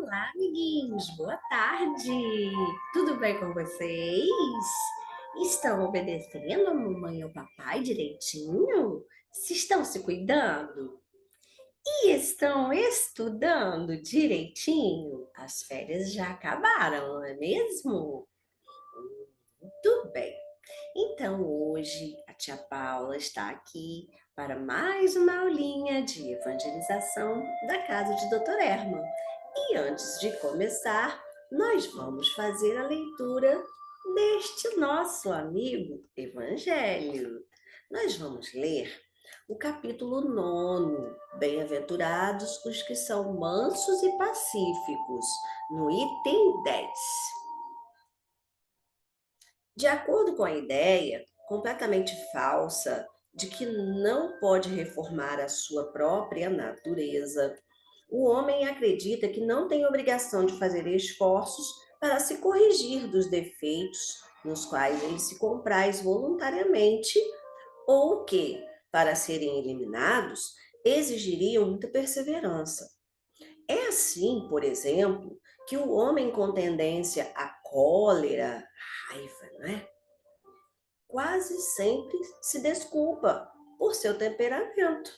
Olá, amiguinhos, boa tarde! Tudo bem com vocês? Estão obedecendo a mamãe e ao papai direitinho? Se estão se cuidando? E estão estudando direitinho? As férias já acabaram, não é mesmo? Muito bem! Então, hoje a tia Paula está aqui para mais uma aulinha de evangelização da casa de Dr. Herman. E antes de começar, nós vamos fazer a leitura deste nosso amigo Evangelho. Nós vamos ler o capítulo 9, Bem-aventurados os que são mansos e pacíficos, no item 10. De acordo com a ideia completamente falsa de que não pode reformar a sua própria natureza, o homem acredita que não tem obrigação de fazer esforços para se corrigir dos defeitos nos quais ele se compraz voluntariamente ou que, para serem eliminados, exigiriam muita perseverança. É assim, por exemplo, que o homem com tendência à cólera, raiva, não é? Quase sempre se desculpa por seu temperamento.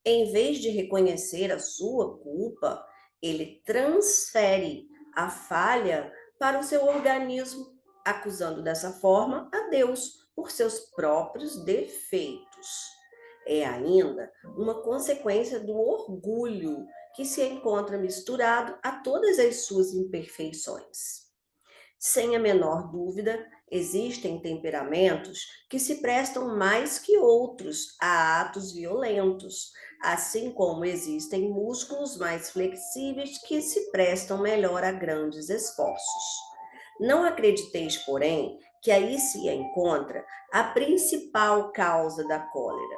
Em vez de reconhecer a sua culpa, ele transfere a falha para o seu organismo, acusando dessa forma a Deus por seus próprios defeitos. É ainda uma consequência do orgulho que se encontra misturado a todas as suas imperfeições. Sem a menor dúvida, existem temperamentos que se prestam mais que outros a atos violentos, assim como existem músculos mais flexíveis que se prestam melhor a grandes esforços. Não acrediteis, porém, que aí se encontra a principal causa da cólera.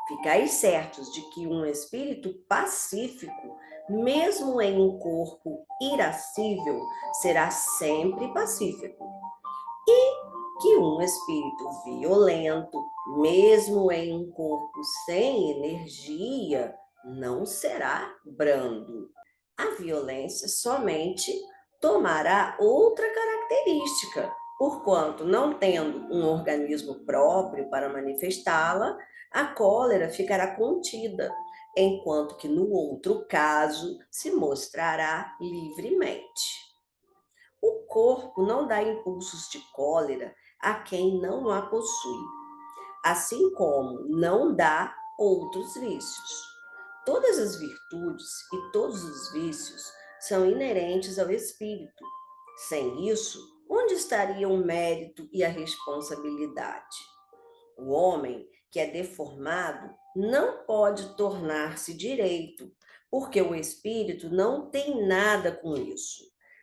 Ficais certos de que um espírito pacífico, mesmo em um corpo irascível, será sempre pacífico. Que um espírito violento, mesmo em um corpo sem energia, não será brando. A violência somente tomará outra característica, porquanto, não tendo um organismo próprio para manifestá-la, a cólera ficará contida, enquanto que no outro caso se mostrará livremente. O corpo não dá impulsos de cólera a quem não a possui, assim como não dá outros vícios. Todas as virtudes e todos os vícios são inerentes ao espírito. Sem isso, onde estaria o mérito e a responsabilidade? O homem que é deformado não pode tornar-se direito, porque o espírito não tem nada com isso.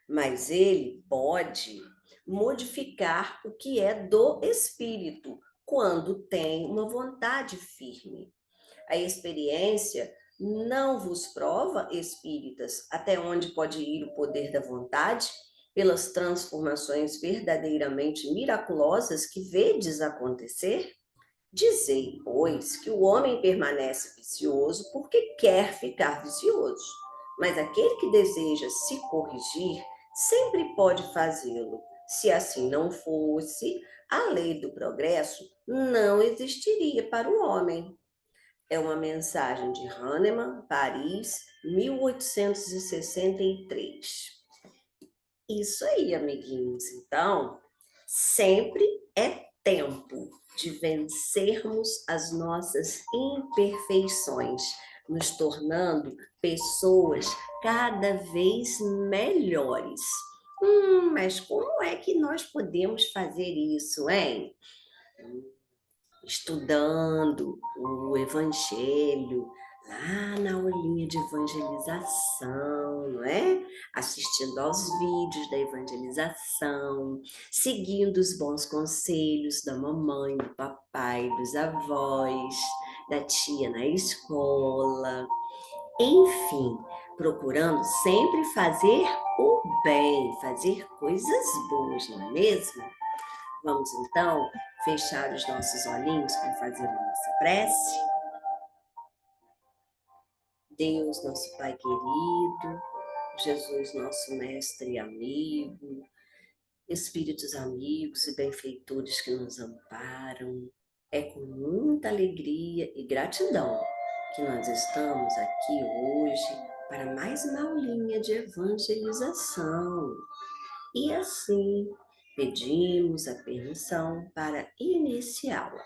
Mas ele pode modificar o que é do espírito, quando tem uma vontade firme. A experiência não vos prova, espíritas, até onde pode ir o poder da vontade, pelas transformações verdadeiramente miraculosas que vedes acontecer? Dizei, pois, que o homem permanece vicioso porque quer ficar vicioso, mas aquele que deseja se corrigir sempre pode fazê-lo. Se assim não fosse, a lei do progresso não existiria para o homem. É uma mensagem de Hahnemann, Paris, 1863. Isso aí, amiguinhos. Então, sempre é tempo de vencermos as nossas imperfeições, nos tornando pessoas cada vez melhores. Mas como é que nós podemos fazer isso, hein? Estudando o Evangelho, lá na aulinha de evangelização, não é? Assistindo aos vídeos da evangelização, seguindo os bons conselhos da mamãe, do papai, dos avós, da tia na escola, enfim, procurando sempre fazer o bem, fazer coisas boas, não é mesmo? Vamos então fechar os nossos olhinhos para fazer a nossa prece? Deus, nosso Pai querido, Jesus, nosso mestre e amigo, espíritos amigos e benfeitores que nos amparam. É com muita alegria e gratidão que nós estamos aqui hoje para mais uma aulinha de evangelização. E assim, pedimos a permissão para iniciá-la.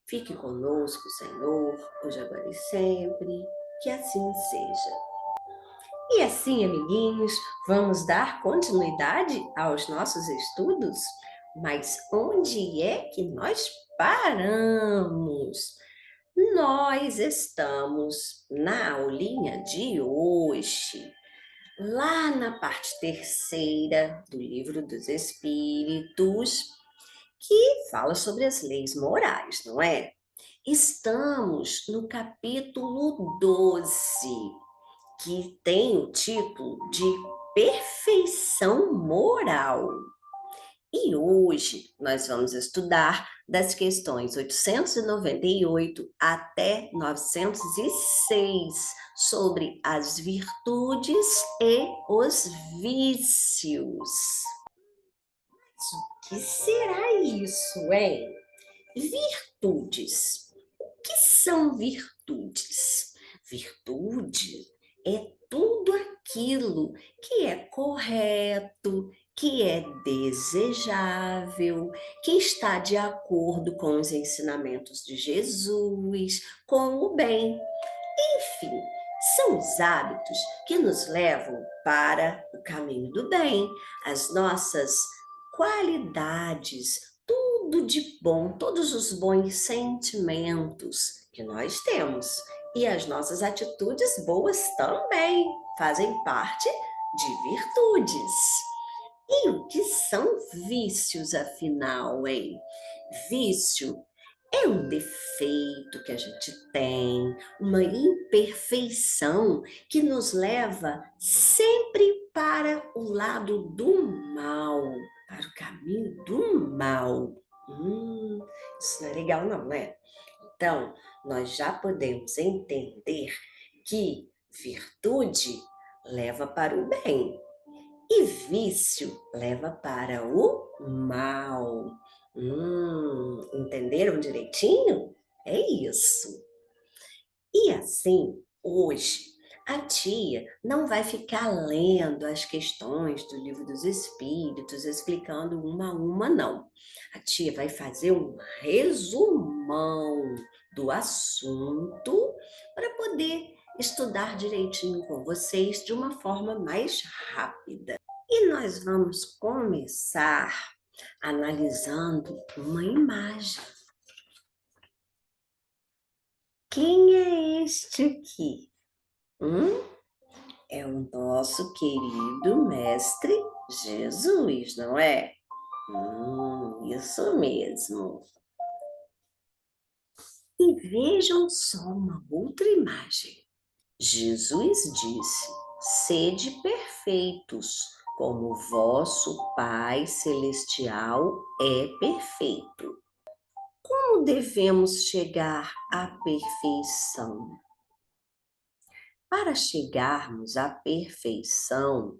Fique conosco, Senhor, hoje, agora e sempre, que assim seja. E assim, amiguinhos, vamos dar continuidade aos nossos estudos? Mas onde é que nós paramos? Nós estamos na aulinha de hoje, lá na parte terceira do Livro dos Espíritos, que fala sobre as leis morais, não é? Estamos no capítulo 12, que tem o título de Perfeição Moral. E hoje nós vamos estudar das questões 898 até 906 sobre as virtudes e os vícios. Mas o que será isso, hein? Virtudes. O que são virtudes? Virtude é tudo aquilo que é correto, que é desejável, que está de acordo com os ensinamentos de Jesus, com o bem. Enfim, são os hábitos que nos levam para o caminho do bem, as nossas qualidades, tudo de bom, todos os bons sentimentos que nós temos. E as nossas atitudes boas também fazem parte de virtudes. E o que são vícios, afinal, hein? Vício é um defeito que a gente tem, uma imperfeição que nos leva sempre para o lado do mal, para o caminho do mal. Isso não é legal não, né? Então, nós já podemos entender que virtude leva para o bem e vício leva para o mal. Entenderam direitinho? É isso. E assim, hoje, a tia não vai ficar lendo as questões do Livro dos Espíritos, explicando uma a uma, não. A tia vai fazer um resumão do assunto para poder estudar direitinho com vocês de uma forma mais rápida. E nós vamos começar analisando uma imagem. Quem é este aqui? É o nosso querido Mestre Jesus, não é? Isso mesmo. E vejam só uma outra imagem. Jesus disse: sede perfeitos, como vosso Pai Celestial é perfeito. Como devemos chegar à perfeição? Para chegarmos à perfeição,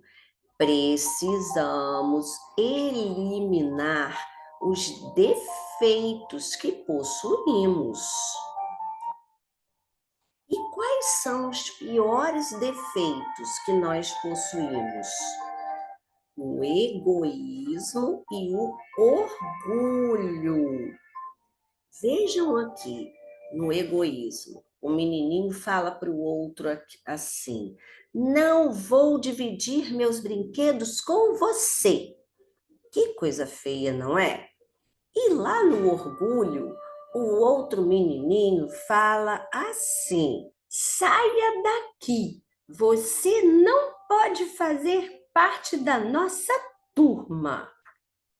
precisamos eliminar os defeitos que possuímos. E quais são os piores defeitos que nós possuímos? O egoísmo e o orgulho. Vejam aqui, no egoísmo, o menininho fala para o outro assim: não vou dividir meus brinquedos com você. Que coisa feia, não é? E lá no orgulho, o outro menininho fala assim: saia daqui, você não pode fazer parte da nossa turma.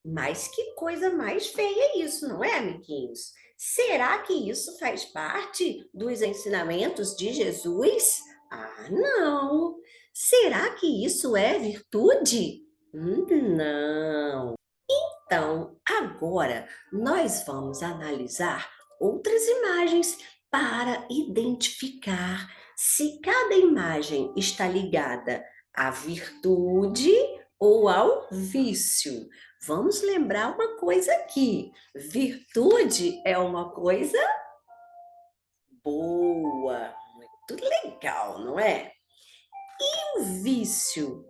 Mas que coisa mais feia isso, não é, amiguinhos? Será que isso faz parte dos ensinamentos de Jesus? Ah, não! Será que isso é virtude? Não! Então, agora nós vamos analisar outras imagens para identificar se cada imagem está ligada À virtude ou ao vício? Vamos lembrar uma coisa aqui: virtude é uma coisa boa, muito legal, não é? E o vício?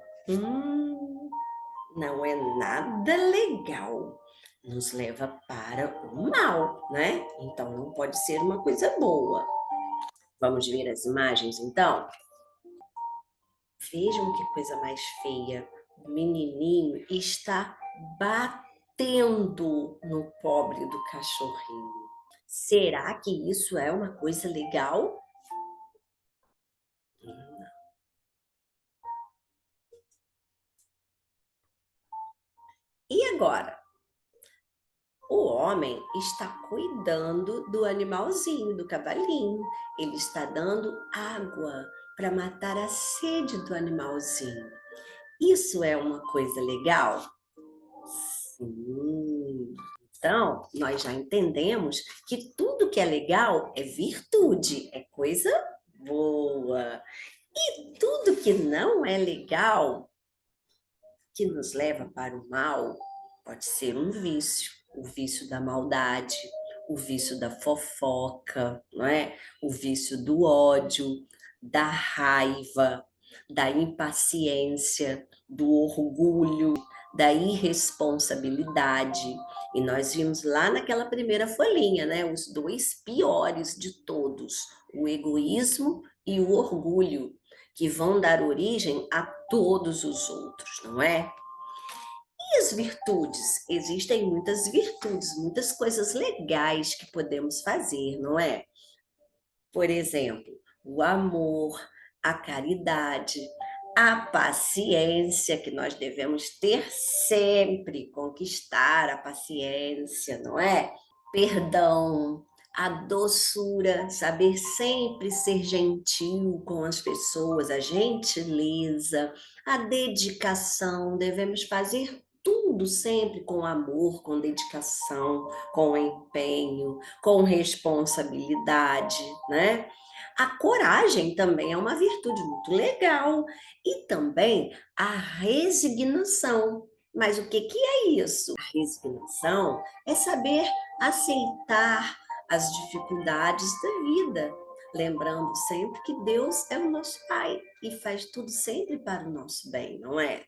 Não é nada legal. Nos leva para o mal, né? Então não pode ser uma coisa boa. Vamos ver as imagens então? Vejam que coisa mais feia. O menininho está batendo no pobre do cachorrinho. Será que isso é uma coisa legal? E agora? O homem está cuidando do animalzinho, do cavalinho. Ele está dando água para matar a sede do animalzinho. Isso é uma coisa legal? Sim. Então, nós já entendemos que tudo que é legal é virtude, é coisa boa. E tudo que não é legal, que nos leva para o mal, pode ser um vício, o vício da maldade, o vício da fofoca, não é? O vício do ódio, da raiva, da impaciência, do orgulho, da irresponsabilidade. E nós vimos lá naquela primeira folhinha, né, os dois piores de todos, o egoísmo e o orgulho, que vão dar origem a todos os outros, não é? E as virtudes? Existem muitas virtudes, muitas coisas legais que podemos fazer, não é? Por exemplo, o amor, a caridade, a paciência, que nós devemos ter sempre, conquistar a paciência, não é? Perdão, a doçura, saber sempre ser gentil com as pessoas, a gentileza, a dedicação, devemos fazer tudo sempre com amor, com dedicação, com empenho, com responsabilidade, né? A coragem também é uma virtude muito legal e também a resignação. Mas o que é isso? A resignação é saber aceitar as dificuldades da vida, lembrando sempre que Deus é o nosso Pai e faz tudo sempre para o nosso bem, não é?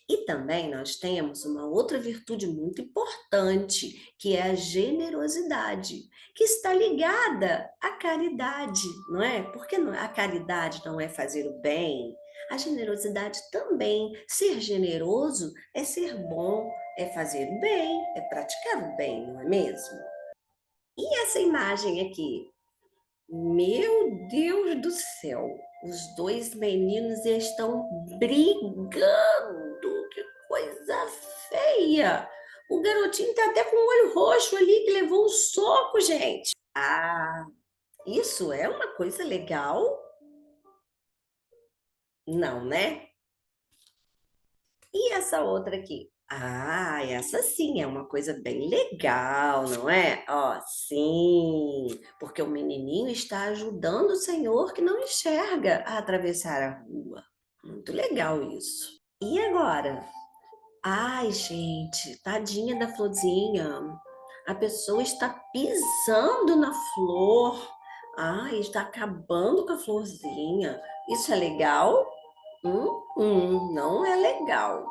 E também nós temos uma outra virtude muito importante, que é a generosidade, que está ligada à caridade, não é? Porque a caridade não é fazer o bem, a generosidade também. Ser generoso é ser bom, é fazer o bem, é praticar o bem, não é mesmo? E essa imagem aqui? Meu Deus do céu, os dois meninos estão brigando. Que coisa feia! O garotinho tá até com o olho roxo ali, que levou um soco, gente. Ah, isso é uma coisa legal? Não, né? E essa outra aqui? Ah, essa sim é uma coisa bem legal, não é? Ó, sim, porque o menininho está ajudando o senhor que não enxerga a atravessar a rua. Muito legal isso. E agora? Ai, gente, tadinha da florzinha. A pessoa está pisando na flor. Ai, está acabando com a florzinha. Isso é legal? Não é legal.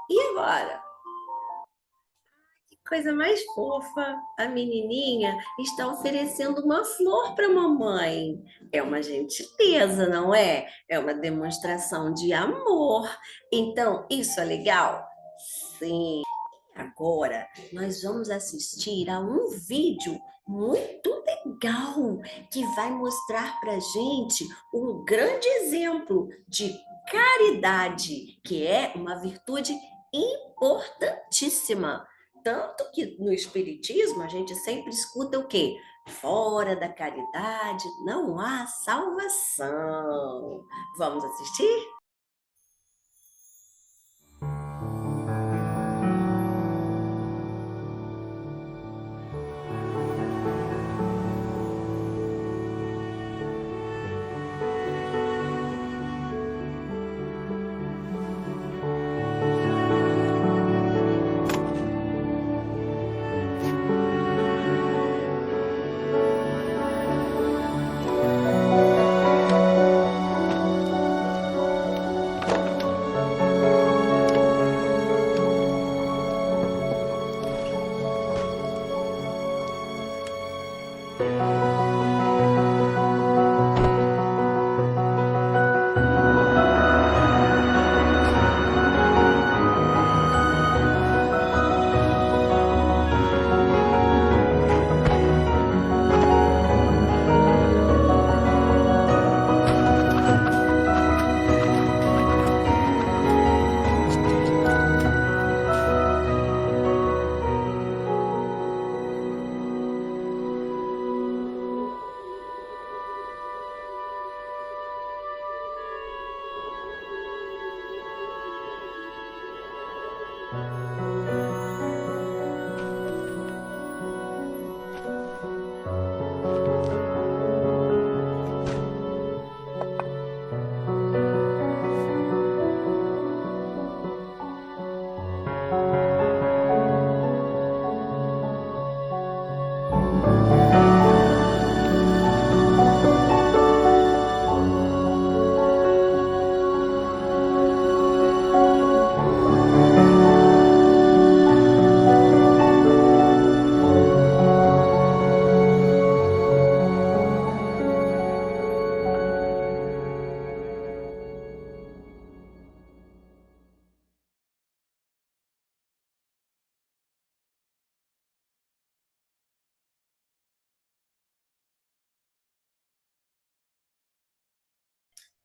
E agora? Coisa mais fofa, a menininha está oferecendo uma flor para a mamãe. É uma gentileza, não é? É uma demonstração de amor. Então, isso é legal? Sim. Agora, nós vamos assistir a um vídeo muito legal que vai mostrar para gente um grande exemplo de caridade, que é uma virtude importantíssima. Tanto que no Espiritismo a gente sempre escuta o quê? Fora da caridade não há salvação. Vamos assistir?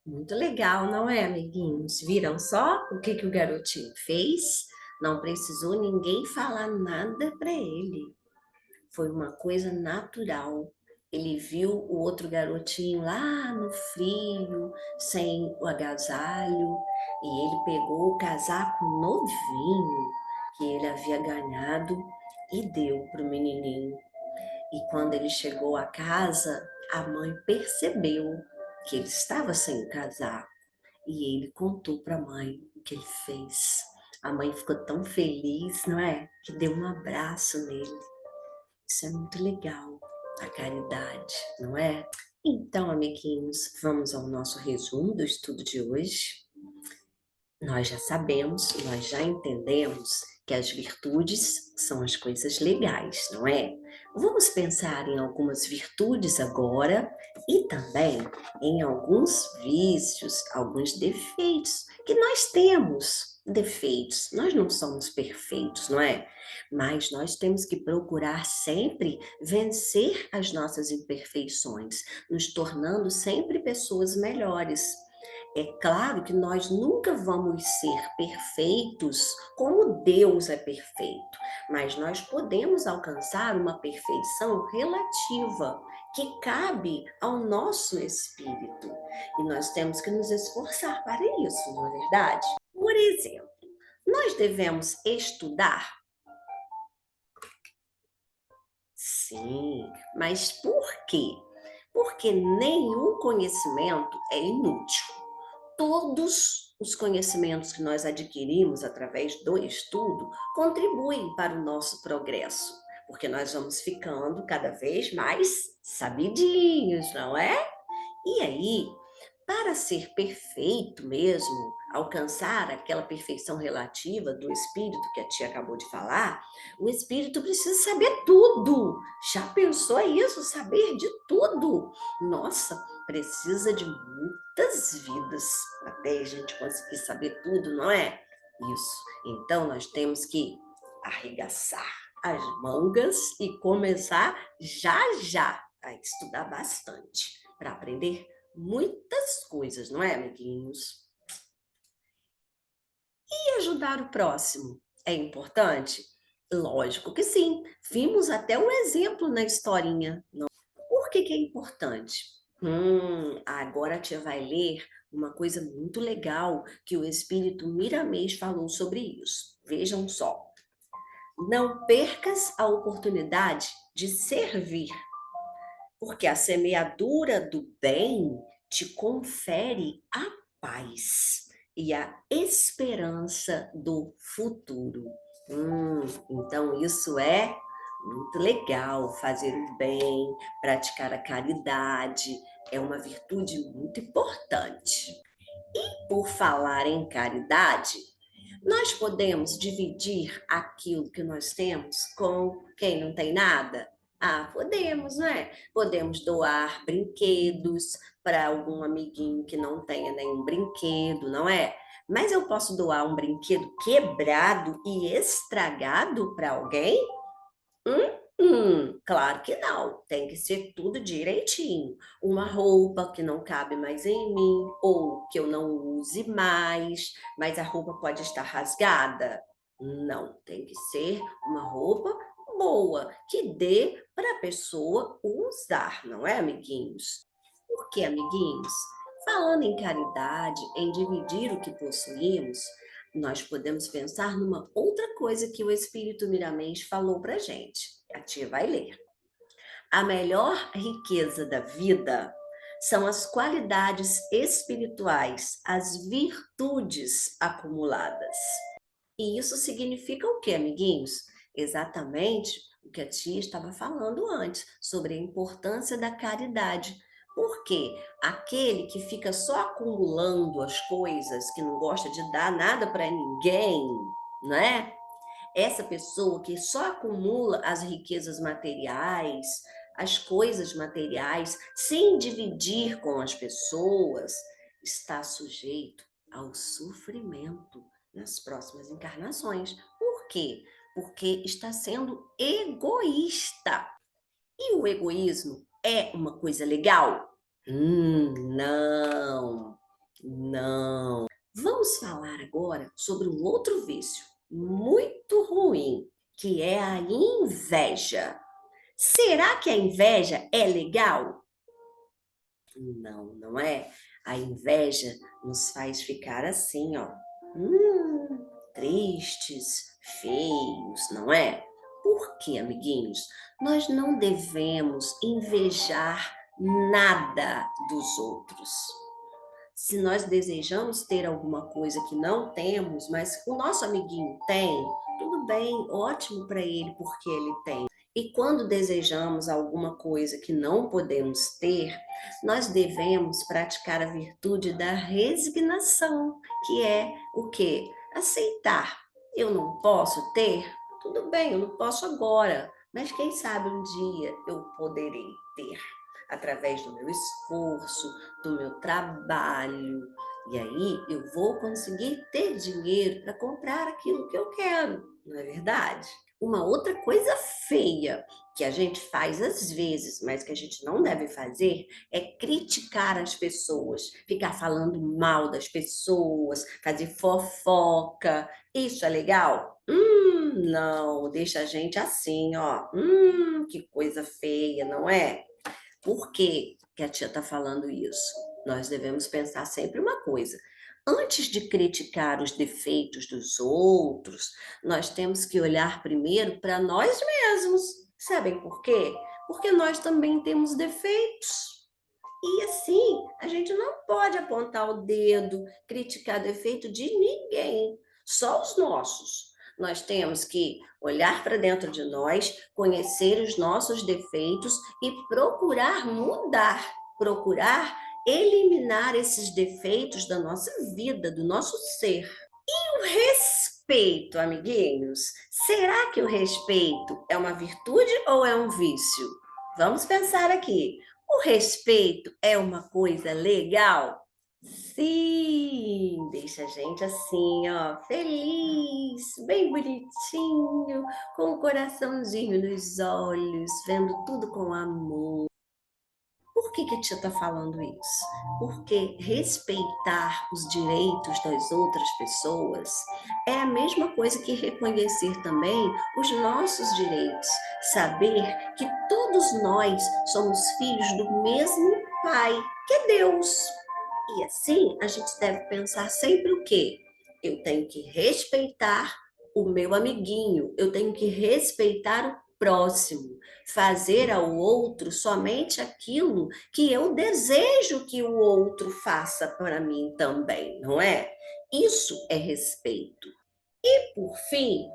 Muito legal, não é, amiguinhos? Viram só o que que o garotinho fez? Não precisou ninguém falar nada para ele. Foi uma coisa natural. Ele viu o outro garotinho lá no frio, sem o agasalho, e ele pegou o casaco novinho que ele havia ganhado e deu para o menininho. E quando ele chegou à casa, a mãe percebeu que ele estava sem o casaco e ele contou para a mãe o que ele fez. A mãe ficou tão feliz, não é? Que deu um abraço nele. Isso é muito legal, a caridade, não é? Então, amiguinhos, vamos ao nosso resumo do estudo de hoje. Nós já sabemos, nós já entendemos que as virtudes são as coisas legais, não é? Vamos pensar em algumas virtudes agora e também em alguns vícios, alguns defeitos que nós temos. Defeitos, nós não somos perfeitos, não é? Mas nós temos que procurar sempre vencer as nossas imperfeições, nos tornando sempre pessoas melhores. É claro que nós nunca vamos ser perfeitos como Deus é perfeito, mas nós podemos alcançar uma perfeição relativa que cabe ao nosso espírito. E nós temos que nos esforçar para isso, não é verdade? Por exemplo, nós devemos estudar? Sim, mas por quê? Porque nenhum conhecimento é inútil. Todos os conhecimentos que nós adquirimos através do estudo contribuem para o nosso progresso, porque nós vamos ficando cada vez mais sabidinhos, não é? E aí, para ser perfeito mesmo, alcançar aquela perfeição relativa do espírito que a tia acabou de falar, o espírito precisa saber tudo. Já pensou isso? Saber de tudo? Nossa, precisa de muitas vidas até a gente conseguir saber tudo, não é? Isso. Então nós temos que arregaçar as mangas e começar já já a estudar bastante para aprender muitas coisas, não é, amiguinhos? E ajudar o próximo é importante? Lógico que sim. Vimos até um exemplo na historinha. Não? Por que que é importante? Agora a tia vai ler uma coisa muito legal que o Espírito Miramês falou sobre isso. Vejam só. Não percas a oportunidade de servir, porque a semeadura do bem te confere a paz e a esperança do futuro. Então isso é muito legal, fazer o bem, praticar a caridade, é uma virtude muito importante. Por falar em caridade, nós podemos dividir aquilo que nós temos com quem não tem nada? Ah, podemos, não é? Podemos doar brinquedos para algum amiguinho que não tenha nenhum brinquedo, não é? Mas eu posso doar um brinquedo quebrado e estragado para alguém? Claro que não. Tem que ser tudo direitinho. Uma roupa que não cabe mais em mim, ou que eu não use mais, mas a roupa pode estar rasgada. Não, tem que ser uma roupa boa, que dê para a pessoa usar, não é, amiguinhos? Por quê, amiguinhos? Falando em caridade, em dividir o que possuímos, nós podemos pensar numa outra coisa que o Espírito Miramês falou para gente. A tia vai ler. A melhor riqueza da vida são as qualidades espirituais, as virtudes acumuladas. E isso significa o quê, amiguinhos? Exatamente o que a tia estava falando antes, sobre a importância da caridade. Porque aquele que fica só acumulando as coisas, que não gosta de dar nada para ninguém, né? Essa pessoa que só acumula as riquezas materiais, as coisas materiais, sem dividir com as pessoas, está sujeito ao sofrimento nas próximas encarnações. Por quê? Porque está sendo egoísta. E o egoísmo é uma coisa legal? Não. Não. Vamos falar agora sobre um outro vício muito ruim, que é a inveja. Será que a inveja é legal? Não, não é. A inveja nos faz ficar assim, ó, tristes, feios, não é? Por quê, amiguinhos? Nós não devemos invejar nada dos outros. Se nós desejamos ter alguma coisa que não temos, mas o nosso amiguinho tem, tudo bem, ótimo para ele, porque ele tem. E quando desejamos alguma coisa que não podemos ter, nós devemos praticar a virtude da resignação, que é o quê? Aceitar. Eu não posso ter? Tudo bem, eu não posso agora, mas quem sabe um dia eu poderei ter, através do meu esforço, do meu trabalho. E aí eu vou conseguir ter dinheiro para comprar aquilo que eu quero, não é verdade? Uma outra coisa feia que a gente faz às vezes, mas que a gente não deve fazer, é criticar as pessoas, ficar falando mal das pessoas, fazer fofoca. Isso é legal? Não, deixa a gente assim, ó. Que coisa feia, não é? Por que que a tia está falando isso? Nós devemos pensar sempre uma coisa. Antes de criticar os defeitos dos outros, nós temos que olhar primeiro para nós mesmos. Sabem por quê? Porque nós também temos defeitos. E assim, a gente não pode apontar o dedo, criticar defeito de ninguém, só os nossos. Nós temos que olhar para dentro de nós, conhecer os nossos defeitos e procurar mudar, procurar eliminar esses defeitos da nossa vida, do nosso ser. O respeito, amiguinhos. Será que o respeito é uma virtude ou é um vício? Vamos pensar aqui. O respeito é uma coisa legal? Sim, deixa a gente assim, ó, feliz, bem bonitinho, com o coraçãozinho nos olhos, vendo tudo com amor. Por que que a tia está falando isso? Porque respeitar os direitos das outras pessoas é a mesma coisa que reconhecer também os nossos direitos. Saber que todos nós somos filhos do mesmo Pai, que é Deus. E assim, a gente deve pensar sempre o quê? Eu tenho que respeitar o meu amiguinho, eu tenho que respeitar o próximo, fazer ao outro somente aquilo que eu desejo que o outro faça para mim também, não é? Isso é respeito. E por fim,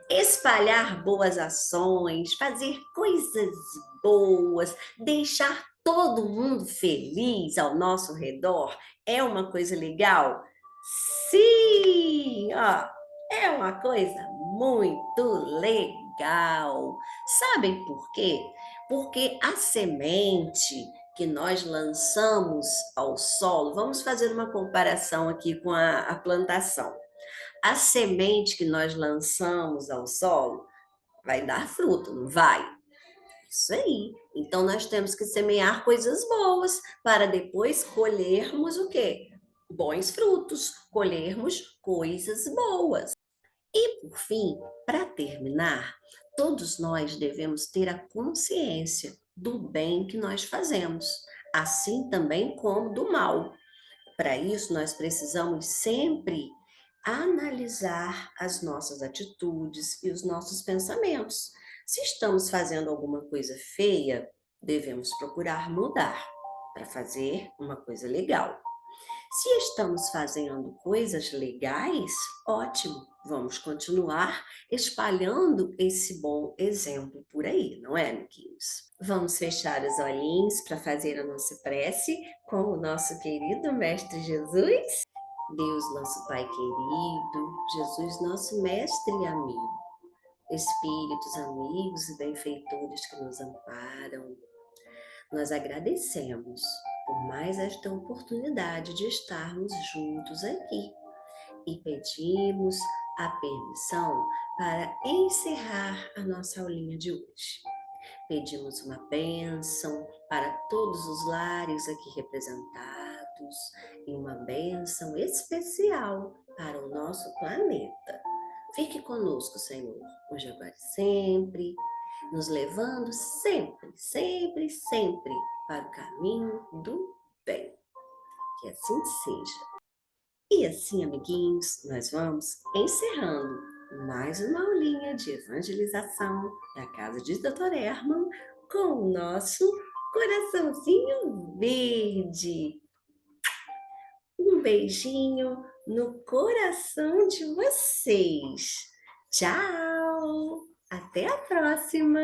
espalhar boas ações, fazer coisas boas, deixar todo mundo feliz ao nosso redor é uma coisa legal? Sim, ó, é uma coisa muito legal. Sabem por quê? Porque a semente que nós lançamos ao solo, vamos fazer uma comparação aqui com a plantação. A semente que nós lançamos ao solo vai dar fruto, não vai? Isso aí. Então nós temos que semear coisas boas para depois colhermos o quê? Bons frutos, colhermos coisas boas. E por fim, para terminar, todos nós devemos ter a consciência do bem que nós fazemos, assim também como do mal. Para isso, nós precisamos sempre analisar as nossas atitudes e os nossos pensamentos. Se estamos fazendo alguma coisa feia, devemos procurar mudar para fazer uma coisa legal. Se estamos fazendo coisas legais, ótimo, vamos continuar espalhando esse bom exemplo por aí, não é, amiguinhos? Vamos fechar os olhinhos para fazer a nossa prece com o nosso querido Mestre Jesus. Deus, nosso Pai querido, Jesus, nosso Mestre e amigo, Espíritos amigos e benfeitores que nos amparam, nós agradecemos por mais esta oportunidade de estarmos juntos aqui e pedimos a permissão para encerrar a nossa aulinha de hoje. Pedimos uma bênção para todos os lares aqui representados, alimentos e uma bênção especial para o nosso planeta. Fique conosco, Senhor, hoje, agora e sempre, nos levando sempre, sempre, sempre para o caminho do bem. Que assim seja. E assim, amiguinhos, nós vamos encerrando mais uma aulinha de evangelização da casa de Dr. Herman com o nosso coraçãozinho verde. Um beijinho no coração de vocês. Tchau! Até a próxima!